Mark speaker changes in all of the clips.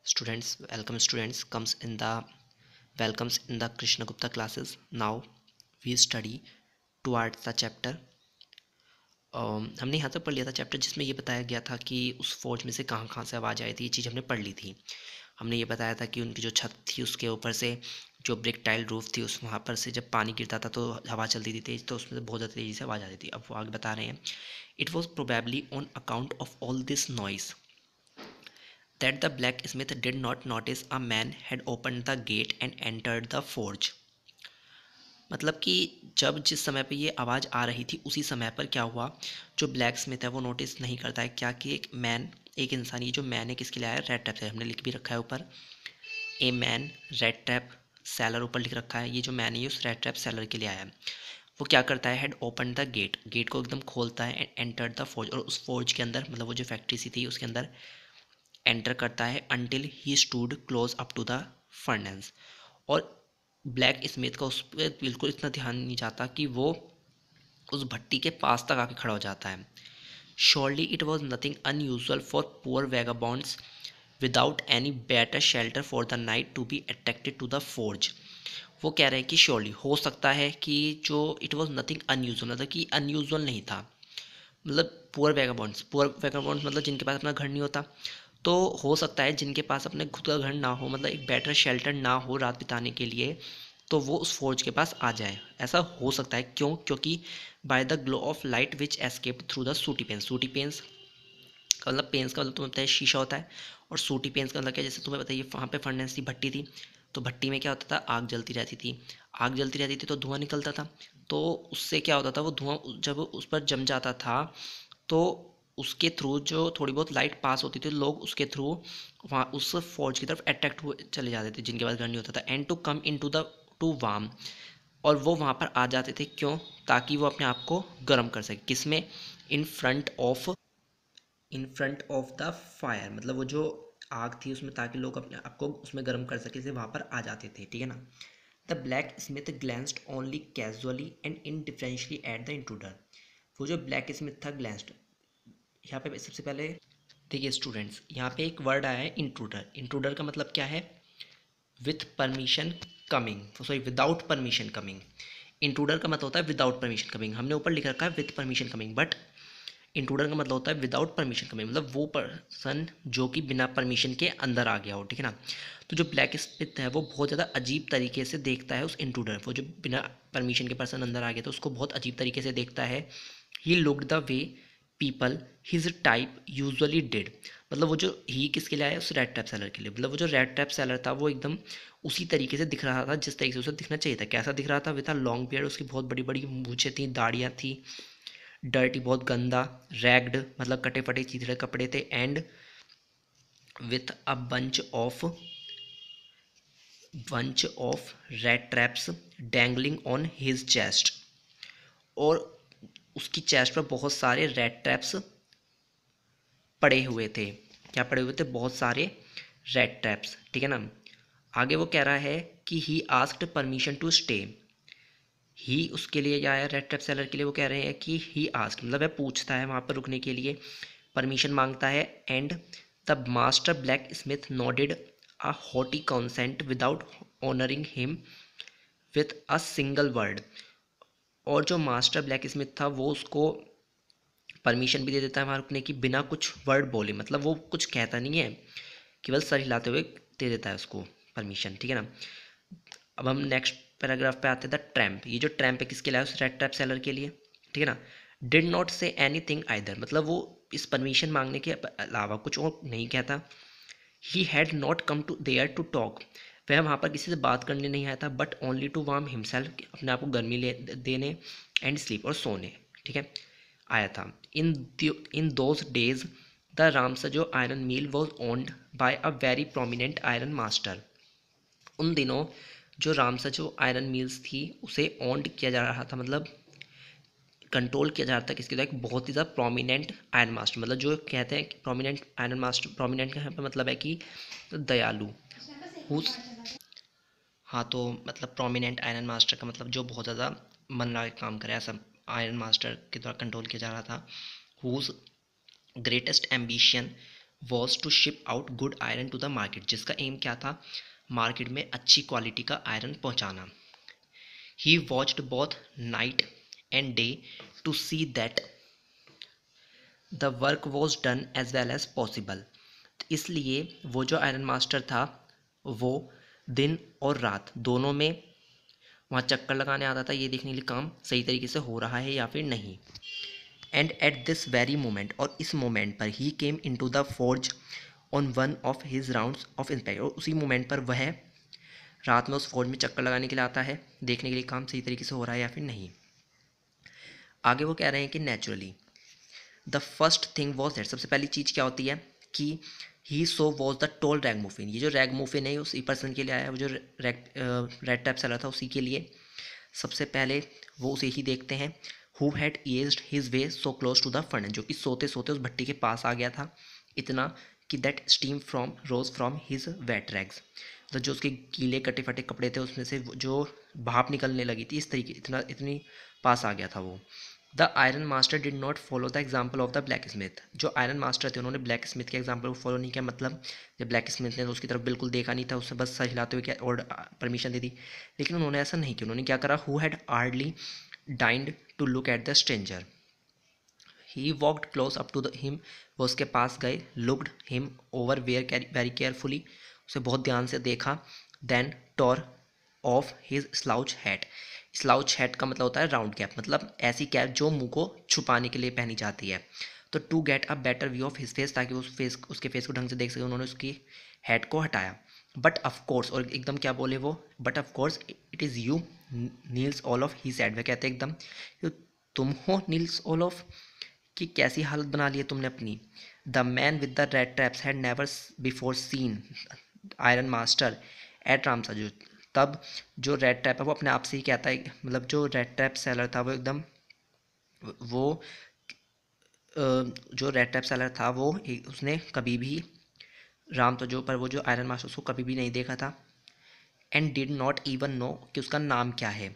Speaker 1: Students comes in the welcomes in the Krishna Gupta classes. Now we study towards the chapter. हमने यहाँ तक पढ़ लिया था चैप्टर जिसमें ये बताया गया था कि उस फौज में से कहाँ कहाँ से आवाज़ आई थी। ये चीज़ हमने पढ़ ली थी। हमने ये बताया था कि उनकी जो छत थी उसके ऊपर से जो ब्रिक टाइल रूफ थी उस वहाँ पर से जब पानी गिरता था तो हवा चलती थी तेज़, तो उसमें से बहुत ज़्यादा तेज़ी से आवाज़ आती थी। अब वो आगे बता रहे हैं, it was probably on account of all this noise that the blacksmith did not notice a man had opened the gate and entered the forge। मतलब कि जब जिस समय पे ये आवाज़ आ रही थी उसी समय पर क्या हुआ, जो ब्लैक स्मिथ है वो नोटिस नहीं करता है क्या कि एक इंसान, ये जो मैन है किसके लिए आया, रेड ट्रैप से। हमने लिख भी रखा है ऊपर, a man red trap seller ऊपर लिख रखा है। ये जो मैन है उस रेड ट्रैप सेलर के लिए आया है। वो क्या करता है, had open the gate, gate को एकदम खोलता है एंड एंटर द फोर्ज, और उस फोर्ज के अंदर मतलब वो जो फैक्ट्री सी थी उसके अंदर एंटर करता है until he stood close up to the furnace. और ब्लैक स्मिथ का उस पर बिल्कुल इतना ध्यान नहीं जाता कि वो उस भट्टी के पास तक आके खड़ा हो जाता है। Surely it was nothing unusual for poor vagabonds without any better shelter for the night to be attracted to the forge. वो कह रहे हैं कि श्योरली हो सकता है कि जो इट वॉज नथिंग अनयूजल, मतलब कि अनयूजल नहीं था। मतलब पुअर वैगाबॉन्ड्स मतलब जिनके पास अपना घर नहीं होता, तो हो सकता है जिनके पास अपने खुद का घर ना हो, मतलब एक बेटर शेल्टर ना हो रात बिताने के लिए, तो वो उस फोर्ज के पास आ जाए। ऐसा हो सकता है क्यों, क्योंकि by the glow of light which escape through the sooty panes. Sooty panes का मतलब, पेंस का मतलब तुम्हें पता है शीशा होता है, और सूटी पेंस का मतलब क्या, जैसे तुम्हें बताइए वहाँ पे फर्नेस थी, भट्टी थी, तो भट्टी में क्या होता था, आग जलती रहती थी। आग जलती रहती थी तो धुआं निकलता था, तो उससे क्या होता था, वो धुआं जब उस पर जम जाता था तो उसके थ्रू जो थोड़ी बहुत लाइट पास होती थी, लोग उसके थ्रू वहाँ उस फौज की तरफ अट्रैक्ट हुए चले जाते थे जिनके पास घर नहीं होता था। And to come in to the to warm, और वो वहाँ पर आ जाते थे क्यों, ताकि वो अपने आप को गर्म कर सके। किसमें, in front of the fire, मतलब वो जो आग थी उसमें, ताकि लोग अपने आप को उसमें गर्म कर सके, से वहाँ पर आ जाते थे, ठीक है ना। The blacksmith glanced only casually and indifferently at the intruder. वो जो ब्लैक स्मिथ था ग्लैंस्ड, यहाँ पे सबसे पहले देखिए स्टूडेंट्स, यहाँ पे एक वर्ड आया है इंट्रूडर। इंट्रूडर का मतलब क्या है, with permission coming, sorry without permission coming. Intruder का मतलब होता है विदाउट परमिशन कमिंग। हमने ऊपर लिख रखा है with permission coming, but intruder का मतलब होता है विदाउट परमिशन कमिंग, मतलब वो पर्सन जो कि बिना परमिशन के अंदर आ गया हो, ठीक है ना। तो जो ब्लैक स्मिथ है वो बहुत ज़्यादा अजीब तरीके से देखता है उस इंट्रूडर, वो जो बिना परमिशन के पर्सन अंदर आ गया तो उसको बहुत अजीब तरीके से देखता है। He looked the way people his type usually did, मतलब वो जो ही किसके लिए आया, उस रेड टैप सेलर के लिए। मतलब वो जो रेड टैप सेलर था वो एकदम उसी तरीके से दिख रहा था जिस तरीके से उसे दिखना चाहिए था। कैसा दिख रहा था, विद अ लॉन्ग बियर्ड, उसकी बहुत बड़ी बड़ी मूछें थी, दाढ़ियाँ थी, डर्टी बहुत गंदा, रैग्ड मतलब कटे फटे चिथड़े कपड़े थे, and with a bunch of red traps dangling on his chest, और उसकी चेस्ट पर बहुत सारे रेड ट्रैप्स पड़े हुए थे। क्या पड़े हुए थे, बहुत सारे रेड ट्रैप्स, ठीक है ना। आगे वो कह रहा है कि he asked permission to stay. He उसके लिए क्या है, रेड ट्रैप सेलर के लिए वो कह रहे हैं कि ही आस्क्ड मतलब वह पूछता है वहाँ पर रुकने के लिए, परमिशन मांगता है। And the master blacksmith nodded a haughty consent without honouring him with a single word. और जो मास्टर ब्लैक स्मिथ था वो उसको परमिशन भी दे देता है वहाँ रुकने की, बिना कुछ वर्ड बोले, मतलब वो कुछ कहता नहीं है, केवल सर हिलाते हुए दे देता है उसको परमिशन, ठीक है ना। अब हम नेक्स्ट पैराग्राफ पे आते हैं, द ट्रैम्प। ये जो ट्रैम्प है किसके लिए, उस रेड ट्रैप सेलर के लिए, ठीक है ना। डिड नॉट से एनी थिंग आइदर, मतलब वो इस परमिशन मांगने के अलावा कुछ और नहीं कहता। He had not come to there to talk, वह वहाँ पर किसी से बात करने नहीं आया था, but only to warm himself, अपने आप को गर्मी ले देने, एंड स्लीप और सोने, ठीक है, आया था। In those days the Ramsjo iron mill was owned by a very prominent iron master. उन दिनों जो रामसजो आयरन मिल्स थी उसे ओन्ड किया जा रहा था, मतलब कंट्रोल किया जा रहा था किसके द्वारा, एक बहुत ही ज़्यादा प्रोमिनेंट आयरन मास्टर, मतलब जो कहते हैं कि प्रोमिनेंट आयरन मास्टर, प्रोमिनेंट का यहाँ पे मतलब है कि दयालु, हुस। हाँ, तो मतलब प्रोमिनेंट आयरन मास्टर का मतलब जो बहुत ज़्यादा मन लगा के काम करे, ऐसा आयरन मास्टर के द्वारा कंट्रोल किया जा रहा था। Whose greatest ambition was to ship out good iron to the market, जिसका एम क्या था, मार्केट में अच्छी क्वालिटी का आयरन पहुंचाना। He watched both night and day to see that the work was done as well as possible. इसलिए वो जो आयरन मास्टर था वो दिन और रात दोनों में वहाँ चक्कर लगाने आता था, ये देखने के लिए काम सही तरीके से हो रहा है या फिर नहीं। And at this very moment, और इस मोमेंट पर he came in to the forge on one of his rounds of inspection, और उसी मोमेंट पर वह रात में उस फोर्ज में चक्कर लगाने के लिए आता है, देखने के लिए काम सही तरीके से हो रहा है या फिर नहीं। आगे वो कह रहे हैं कि naturally the first thing was that, सबसे पहली चीज़ क्या होती है कि ही सो वॉज द टोल रैगमुफिन, ये जो रैगमुफिन है उसी पर्सन के लिए आया है, वो जो रेड टैप सेलर था उसी के लिए। सबसे पहले वो उसे ही देखते हैं, who had eased his way so close to the furnace, जो कि सोते सोते उस भट्टी के पास आ गया था, इतना कि that steam from rose from his wet rags, तो जो उसके गीले कटे फटे कपड़े थे उसमें से जो भाप निकलने लगी थी, इस तरीके इतनी पास आ गया था वो। The iron master did not follow the example of the black Smith, जो आयरन मास्टर थे उन्होंने ब्लैक स्मिथ के एग्जाम्पल को फॉलो नहीं किया, मतलब जब ब्लैक स्मिथ ने तो उसकी तरफ बिल्कुल देखा नहीं था, उससे बस सर हिलाते हुए क्या और परमिशन दे दी, लेकिन उन्होंने ऐसा नहीं किया। उन्होंने क्या करा, who had hardly deigned to look at the stranger, he walked close up to the him, वो उसके पास गए, looked him over very carefully, उसे बहुत ध्यान से देखा, then tore off his slouch hat, slouch hat का मतलब होता है राउंड कैप, मतलब ऐसी कैप जो मुंह को छुपाने के लिए पहनी जाती है, तो to get a better view of his face, ताकि उसके फेस को ढंग से देख सके, उन्होंने उसकी हेड को हटाया। बट ऑफ कोर्स, और एकदम क्या बोले वो, but of course it is you Nils Olof, he said, वे कहते हैं एकदम कि तुम हो नील्स ऑलोफ, कि कैसी हालत बना ली है तुमने अपनी। The man with the rat traps had never before seen iron master at Ramsjo, जो तब जो रेड ट्रैप है वो अपने आप से ही कहता है, मतलब जो रेड ट्रैप सेलर था वो एकदम वो जो रेड ट्रैप सेलर था वो उसने कभी भी राम तो जो पर वो जो आयरन मास्टर उसको कभी भी नहीं देखा था, and did not even know कि उसका नाम क्या है।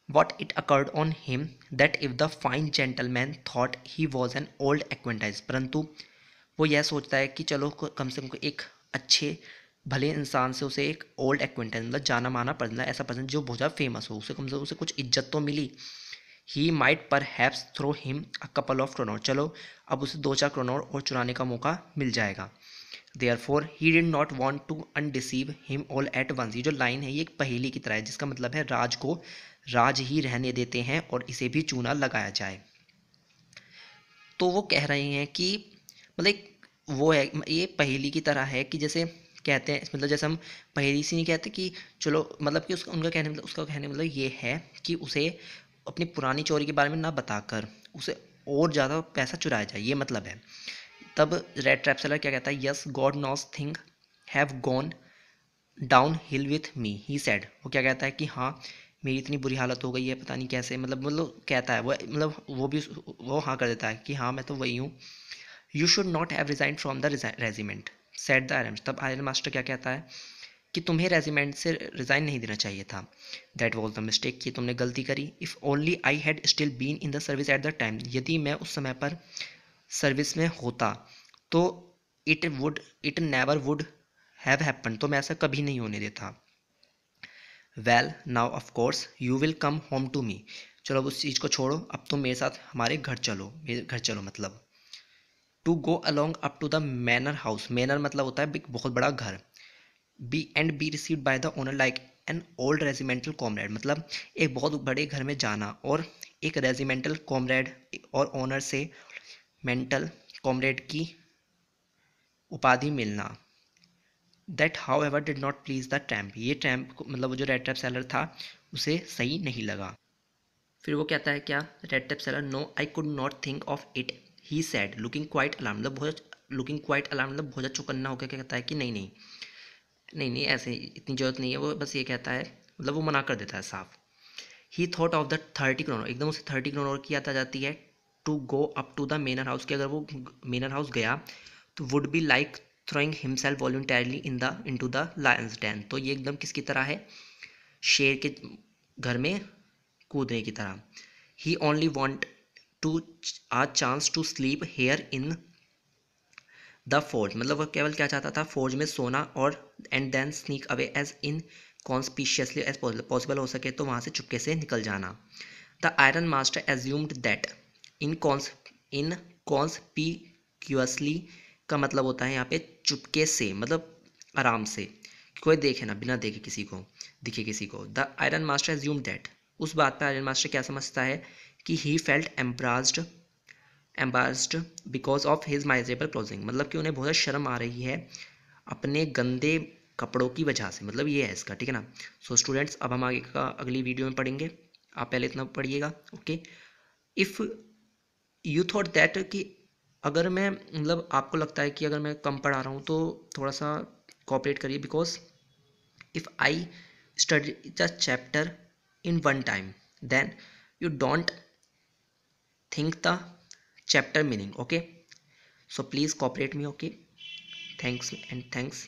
Speaker 1: What it occurred on him that if the fine gentleman thought he was an old acquaintance, परंतु वो यह सोचता है कि चलो कम से कम एक अच्छे भले इंसान से उसे एक ओल्ड एक्वेंटेंस, मतलब जाना माना पर्सन, ऐसा पर्सन जो बहुत ज़्यादा फेमस हो, उसे कम से कम उसे कुछ इज्जत तो मिली। He might perhaps throw him a couple of kronor, चलो अब उसे 2-4 क्रोनोर और चुराने का मौका मिल जाएगा। Therefore he did not want to undeceive him all at once, ये जो लाइन है ये एक पहेली की तरह है, जिसका मतलब है राज को राज ही रहने देते हैं और इसे भी चूना लगाया जाए। तो वो कह रहे हैं कि मतलब एक वो है, ये पहेली की तरह है कि जैसे कहते हैं, मतलब जैसे हम पहेली से नहीं कहते कि चलो, मतलब कि उसका उनका कहने मतलब उसका कहने मतलब ये है कि उसे अपनी पुरानी चोरी के बारे में ना बताकर उसे और ज़्यादा पैसा चुराया जाए, ये मतलब है। तब रेड ट्रैप सेलर क्या कहता है, yes God NOS thing have gone down hill with me, he said, वो क्या कहता है कि हाँ मेरी इतनी बुरी हालत हो गई है, पता नहीं कैसे, मतलब कहता है वो, मतलब वो भी वो हाँ कर देता है कि हाँ मैं तो वही हूँ। You should not have resign from the regiment set the iron, तब आयरन मास्टर क्या कहता है कि तुम्हें रेजिमेंट से रिज़ाइन नहीं देना चाहिए था। दैट वॉज द मिस्टेक, कि तुमने गलती करी। If only I had still been in the service at the time, यदि मैं उस समय पर सर्विस में होता तो it never would have happen, तो मैं ऐसा कभी नहीं होने देता। Well now of course you will come home to me, चलो अब उस चीज़ को छोड़ो, अब तुम मेरे साथ हमारे घर चलो, मेरे घर चलो, मतलब to go along up to the manor house, manor मतलब होता है एक बहुत बड़ा घर, be received by the owner like an old regimental comrade, मतलब एक बहुत बड़े घर में जाना और एक रेजिमेंटल कॉमरेड और ओनर से मेंटल कॉमरेड की उपाधि मिलना। That however did not please the tramp, ये ट्रैम्प मतलब वो जो रेड ट्रैप सेलर था उसे सही नहीं लगा। फिर वो कहता है क्या, rattrap seller, no I could not think of it, he said looking quite alarm, मतलब बहुत लुकिंग क्वाइट अलार्म मतलब बहुत चौकन्ना होकर क्या कहता है कि नहीं नहीं नहीं नहीं ऐसे इतनी ज़रूरत नहीं है, वो बस ये कहता है, मतलब वो मना कर देता है साफ। He thought of the 30 crore, एकदम उसे 30 करोड़ की याद आ जाती है, to go up to the manor house, कि अगर वो मेनर हाउस गया तो would be like throwing himself voluntarily into the lion's den, तो ये एकदम किसकी तरह है, शेर के घर में कूदने की तरह। He only want to a chance to sleep here in the forge, मतलब वह केवल क्या चाहता था, फोर्ज में सोना और and then sneak away as inconspicuously as possible, हो सके तो वहाँ से चुपके से निकल जाना। The iron master assumed that in inconspicuously का मतलब होता है यहाँ पे चुपके से, मतलब आराम से, कोई देखे ना, बिना देखे किसी को, दिखे किसी को। The iron master assumed that, उस बात पर आयरन मास्टर क्या समझता है कि he felt embarrassed because of his miserable clothing, मतलब कि उन्हें बहुत शर्म आ रही है अपने गंदे कपड़ों की वजह से, मतलब ये है इसका, ठीक है ना। सो स्टूडेंट्स, अब हम आगे का अगली वीडियो में पढ़ेंगे, आप पहले इतना पढ़िएगा, okay. If you thought that कि अगर मैं, मतलब आपको लगता है कि अगर मैं कम पढ़ा रहा हूँ तो थोड़ा सा कोऑपरेट करिए, because if I study the chapter in one time then you don't think the chapter meaning, okay, so please cooperate me, okay, thanks and thanks.